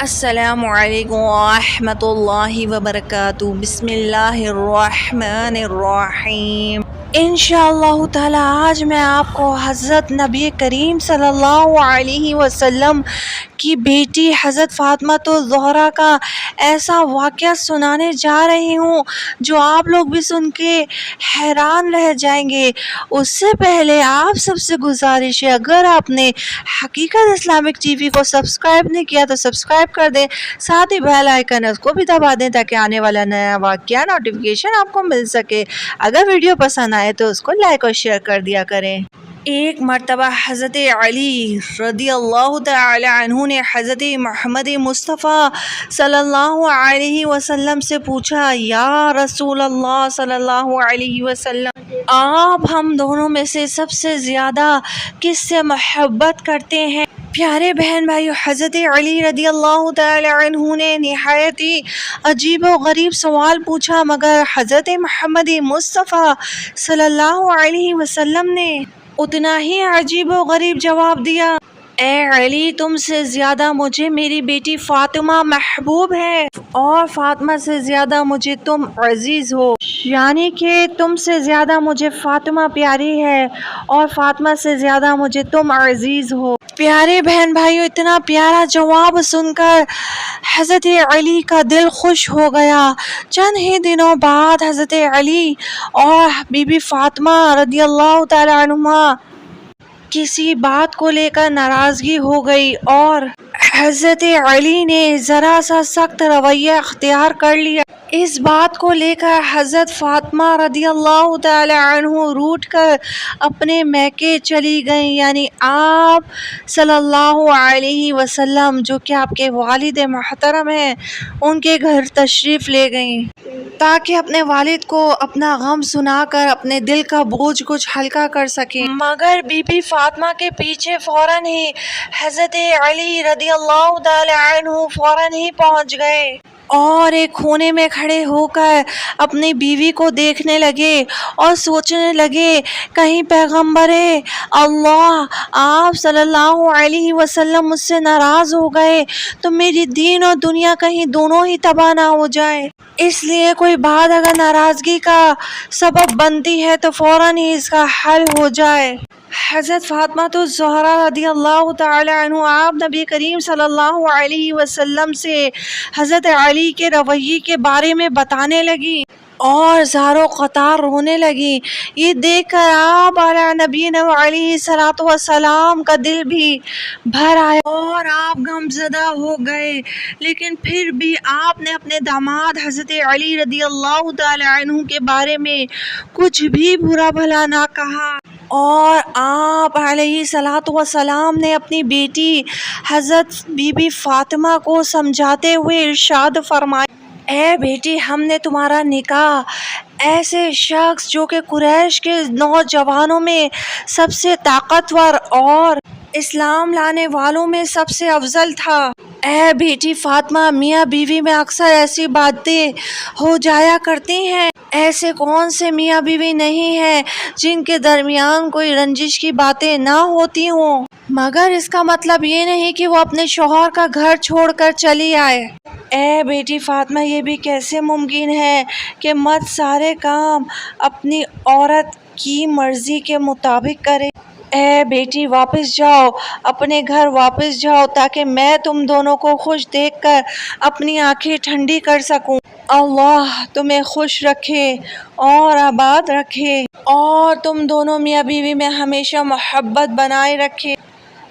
السلام علیکم ورحمۃ اللہ وبرکاتہ۔ بسم اللہ الرحمن الرحیم۔ انشاءاللہ تعالی آج میں آپ کو حضرت نبی کریم صلی اللہ علیہ وسلم کی بیٹی حضرت فاطمہ الزہرا کا ایسا واقعہ سنانے جا رہی ہوں جو آپ لوگ بھی سن کے حیران رہ جائیں گے۔ اس سے پہلے آپ سب سے گزارش ہے، اگر آپ نے حقیقت اسلامک ٹی وی کو سبسکرائب نہیں کیا تو سبسکرائب کر دیں، ساتھ ہی بیل آئیکن اس کو بھی دبا دیں تاکہ آنے والا نیا واقعہ نوٹیفیکیشن آپ کو مل سکے۔ اگر ویڈیو پسند آئے تو اس کو لائک اور شیئر کر دیا کریں۔ ایک مرتبہ حضرت علی رضی اللہ تعالی عنہ نے حضرت محمد مصطفیٰ صلی اللہ علیہ وسلم سے پوچھا، یا رسول اللہ صلی اللہ علیہ وسلم، آپ ہم دونوں میں سے سب سے زیادہ کس سے محبت کرتے ہیں؟ پیارے بہن بھائیو، حضرت علی رضی اللہ تعالی عنہ نے نہایت ہی عجیب و غریب سوال پوچھا، مگر حضرت محمد مصطفیٰ صلی اللہ علیہ وسلم نے اتنا ہی عجیب و غریب جواب دیا، اے علی، تم سے زیادہ مجھے میری بیٹی فاطمہ محبوب ہے، اور فاطمہ سے زیادہ مجھے تم عزیز ہو، یعنی کہ تم سے زیادہ مجھے فاطمہ پیاری ہے اور فاطمہ سے زیادہ مجھے تم عزیز ہو۔ پیارے بہن بھائیو، اتنا پیارا جواب سن کر حضرت علی کا دل خوش ہو گیا۔ چند ہی دنوں بعد حضرت علی اور بی بی فاطمہ رضی اللہ تعالی عنہما کسی بات کو لے کر ناراضگی ہو گئی اور حضرت علی نے ذرا سا سخت رویہ اختیار کر لیا۔ اس بات کو لے کر حضرت فاطمہ رضی اللہ تعالی عنہ روٹھ کر اپنے میکے چلی گئیں، یعنی آپ صلی اللہ علیہ وسلم جو کہ آپ کے والد محترم ہیں ان کے گھر تشریف لے گئیں تاکہ اپنے والد کو اپنا غم سنا کر اپنے دل کا بوجھ کچھ ہلکا کر سکیں۔ مگر بی بی فاطمہ کے پیچھے فوراً ہی حضرت علی رضی اللہ تعالی عنہ فوراً ہی پہنچ گئے اور ایک کونے میں کھڑے ہو کر اپنی بیوی کو دیکھنے لگے اور سوچنے لگے، کہیں پیغمبر اللہ آپ صلی اللہ علیہ وسلم مجھ سے ناراض ہو گئے تو میری دین اور دنیا کہیں دونوں ہی تباہ نہ ہو جائے، اس لیے کوئی بات اگر ناراضگی کا سبب بنتی ہے تو فوراً ہی اس کا حل ہو جائے۔ حضرت فاطمہ الزہرا رضی اللہ تعالی عنہ آپ نبی کریم صلی اللہ علیہ وسلم سے حضرت علی کے رویے کے بارے میں بتانے لگی اور زاروں قطار رونے لگی۔ یہ دیکھ کر آپ علی نبی علیہ الصلوۃ والسلام کا دل بھی بھر آیا اور آپ غم زدہ ہو گئے، لیکن پھر بھی آپ نے اپنے داماد حضرت علی رضی اللہ تعالی عنہ کے بارے میں کچھ بھی برا بھلا نہ کہا، اور آپ علیہ الصلوۃ والسلام نے اپنی بیٹی حضرت بی بی فاطمہ کو سمجھاتے ہوئے ارشاد فرمایا، اے بیٹی، ہم نے تمہارا نکاح ایسے شخص جو کہ قریش کے نوجوانوں میں سب سے طاقتور اور اسلام لانے والوں میں سب سے افضل تھا۔ اے بیٹی فاطمہ، میاں بیوی میں اکثر ایسی باتیں ہو جایا کرتی ہیں، ایسے کون سے میاں بیوی نہیں ہیں جن کے درمیان کوئی رنجش کی باتیں نہ ہوتی ہوں، مگر اس کا مطلب یہ نہیں کہ وہ اپنے شوہر کا گھر چھوڑ کر چلی آئے۔ اے بیٹی فاطمہ، یہ بھی کیسے ممکن ہے کہ مرد سارے کام اپنی عورت کی مرضی کے مطابق کرے؟ اے بیٹی، واپس جاؤ، اپنے گھر واپس جاؤ تاکہ میں تم دونوں کو خوش دیکھ کر اپنی آنکھیں ٹھنڈی کر سکوں۔ اللہ تمہیں خوش رکھے اور آباد رکھے اور تم دونوں میاں بیوی میں ہمیشہ محبت بنائے رکھے۔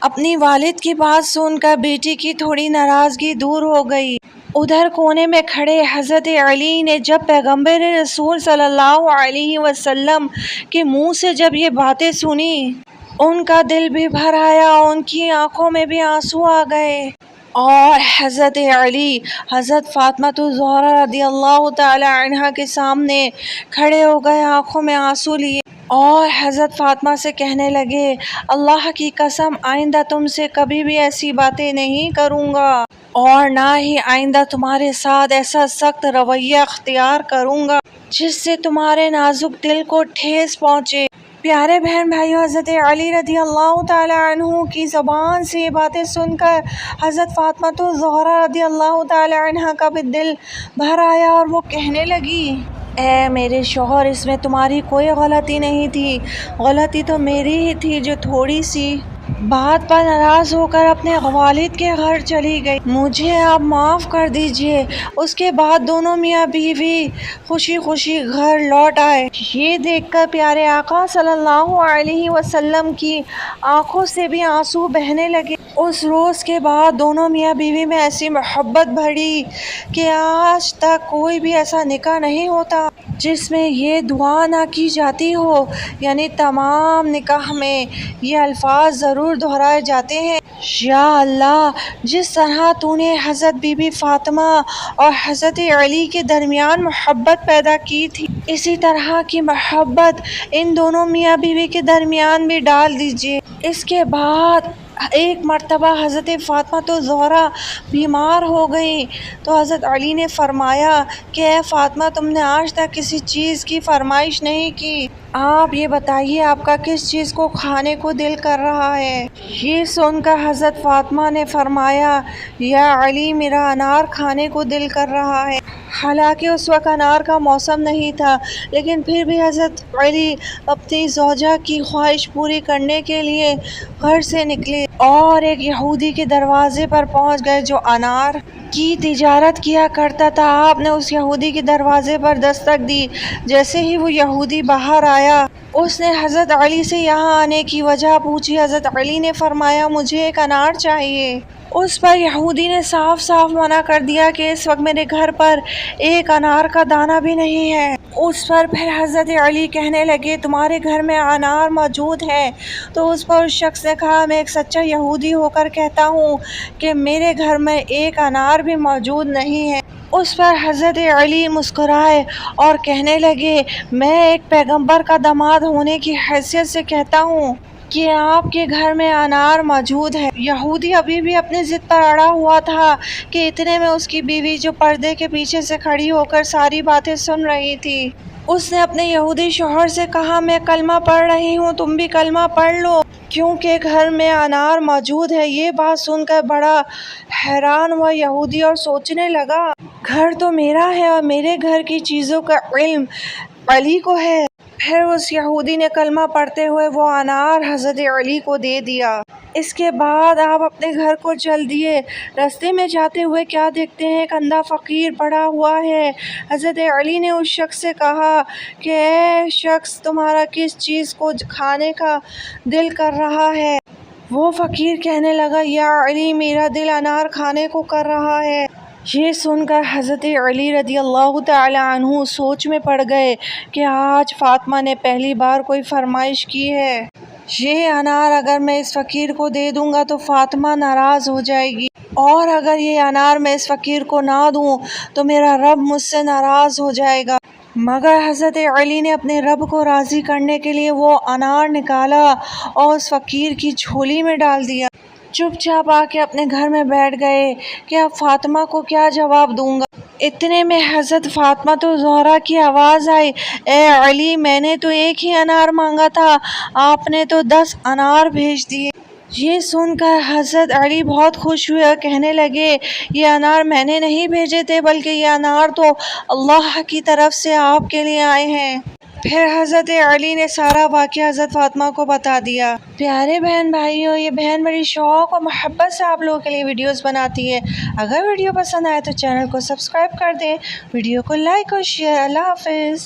اپنی والد کی بات سن کر بیٹی کی تھوڑی ناراضگی دور ہو گئی۔ ادھر کونے میں کھڑے حضرت علی نے جب پیغمبر رسول صلی اللہ علیہ وسلم کے منہ سے جب یہ باتیں سنی، ان کا دل بھی بھر آیا، ان کی آنکھوں میں بھی آنسو آ گئے، اور حضرت علی حضرت فاطمہ الزہرا رضی اللہ تعالی عنہا کے سامنے کھڑے ہو گئے، آنکھوں میں آنسو لیے، اور حضرت فاطمہ سے کہنے لگے، اللہ کی قسم آئندہ تم سے کبھی بھی ایسی باتیں نہیں کروں گا، اور نہ ہی آئندہ تمہارے ساتھ ایسا سخت رویہ اختیار کروں گا جس سے تمہارے نازک دل کو ٹھیس پہنچے۔ پیارے بہن بھائیوں، حضرت علی رضی اللہ تعالیٰ عنہ کی زبان سے یہ باتیں سن کر حضرت فاطمہ الزہرا رضی اللہ تعالیٰ عنہ کا بھی دل بھر آیا اور وہ کہنے لگی، اے میرے شوہر، اس میں تمہاری کوئی غلطی نہیں تھی، غلطی تو میری ہی تھی جو تھوڑی سی بات پر ناراض ہو کر اپنے والد کے گھر چلی گئی، مجھے آپ معاف کر دیجئے۔ اس کے بعد دونوں میاں بیوی خوشی خوشی گھر لوٹ آئے۔ یہ دیکھ کر پیارے آقا صلی اللہ علیہ وسلم کی آنکھوں سے بھی آنسو بہنے لگے۔ اس روز کے بعد دونوں میاں بیوی میں ایسی محبت بڑھی کہ آج تک کوئی بھی ایسا نکاح نہیں ہوتا جس میں یہ دعا نہ کی جاتی ہو، یعنی تمام نکاح میں یہ الفاظ ضرور دہرائے جاتے ہیں، یا اللہ، جس طرح تو نے حضرت بی بی فاطمہ اور حضرت علی کے درمیان محبت پیدا کی تھی، اسی طرح کی محبت ان دونوں میاں بیوی کے درمیان بھی ڈال دیجیے۔ اس کے بعد ایک مرتبہ حضرت فاطمہ الزہرا بیمار ہو گئیں تو حضرت علی نے فرمایا کہ اے فاطمہ، تم نے آج تک کسی چیز کی فرمائش نہیں کی، آپ یہ بتائیے آپ کا کس چیز کو کھانے کو دل کر رہا ہے؟ یہ سن کر حضرت فاطمہ نے فرمایا، یا علی، میرا انار کھانے کو دل کر رہا ہے۔ حالانکہ اس وقت انار کا موسم نہیں تھا، لیکن پھر بھی حضرت علی اپنی زوجہ کی خواہش پوری کرنے کے لیے گھر سے نکلے اور ایک یہودی کے دروازے پر پہنچ گئے جو انار کی تجارت کیا کرتا تھا۔ آپ نے اس یہودی کے دروازے پر دستک دی، جیسے ہی وہ یہودی باہر آیا اس نے حضرت علی سے یہاں آنے کی وجہ پوچھی۔ حضرت علی نے فرمایا، مجھے ایک انار چاہیے۔ اس پر یہودی نے صاف صاف منع کر دیا کہ اس وقت میرے گھر پر ایک انار کا دانہ بھی نہیں ہے۔ اس پر پھر حضرت علی کہنے لگے، تمہارے گھر میں انار موجود ہے؟ تو اس پر اس شخص نے کہا، میں ایک سچا یہودی ہو کر کہتا ہوں کہ میرے گھر میں ایک انار بھی موجود نہیں ہے۔ اس پر حضرت علی مسکرائے اور کہنے لگے، میں ایک پیغمبر کا داماد ہونے کی حیثیت سے کہتا ہوں کہ آپ کے گھر میں انار موجود ہے۔ یہودی ابھی بھی اپنی ضد پر اڑا ہوا تھا کہ اتنے میں اس کی بیوی جو پردے کے پیچھے سے کھڑی ہو کر ساری باتیں سن رہی تھی، اس نے اپنے یہودی شوہر سے کہا، میں کلمہ پڑھ رہی ہوں، تم بھی کلمہ پڑھ لو کیونکہ گھر میں انار موجود ہے۔ یہ بات سن کر بڑا حیران ہوا یہودی اور سوچنے لگا، گھر تو میرا ہے اور میرے گھر کی چیزوں کا علم علی کو ہے۔ پھر اس یہودی نے کلمہ پڑھتے ہوئے وہ انار حضرت علی کو دے دیا۔ اس کے بعد آپ اپنے گھر کو چل دیے۔ راستے میں جاتے ہوئے کیا دیکھتے ہیں، ایک اندھا فقیر پڑا ہوا ہے۔ حضرت علی نے اس شخص سے کہا کہ اے شخص، تمہارا کس چیز کو کھانے کا دل کر رہا ہے؟ وہ فقیر کہنے لگا، یا علی، میرا دل انار کھانے کو کر رہا ہے۔ یہ سن کر حضرت علی رضی اللہ تعالیٰ عنہ سوچ میں پڑ گئے کہ آج فاطمہ نے پہلی بار کوئی فرمائش کی ہے، یہ انار اگر میں اس فقیر کو دے دوں گا تو فاطمہ ناراض ہو جائے گی، اور اگر یہ انار میں اس فقیر کو نہ دوں تو میرا رب مجھ سے ناراض ہو جائے گا۔ مگر حضرت علی نے اپنے رب کو راضی کرنے کے لیے وہ انار نکالا اور اس فقیر کی جھولی میں ڈال دیا۔ چپ چاپ آ کے اپنے گھر میں بیٹھ گئے کہ اب فاطمہ کو کیا جواب دوں گا۔ اتنے میں حضرت فاطمہ الزہرا کی آواز آئی، اے علی، میں نے تو ایک ہی انار مانگا تھا، آپ نے تو 10 انار بھیج دیے۔ یہ سن کر حضرت علی بہت خوش ہوئے اور کہنے لگے، یہ انار میں نے نہیں بھیجے تھے، بلکہ یہ انار تو اللہ کی طرف سے آپ کے لیے آئے ہیں۔ پھر حضرت علی نے سارا واقعہ حضرت فاطمہ کو بتا دیا۔ پیارے بہن بھائیوں، یہ بہن بڑی شوق اور محبت سے آپ لوگوں کے لیے ویڈیوز بناتی ہے۔ اگر ویڈیو پسند آئے تو چینل کو سبسکرائب کر دیں، ویڈیو کو لائک اور شیئر۔ اللہ حافظ۔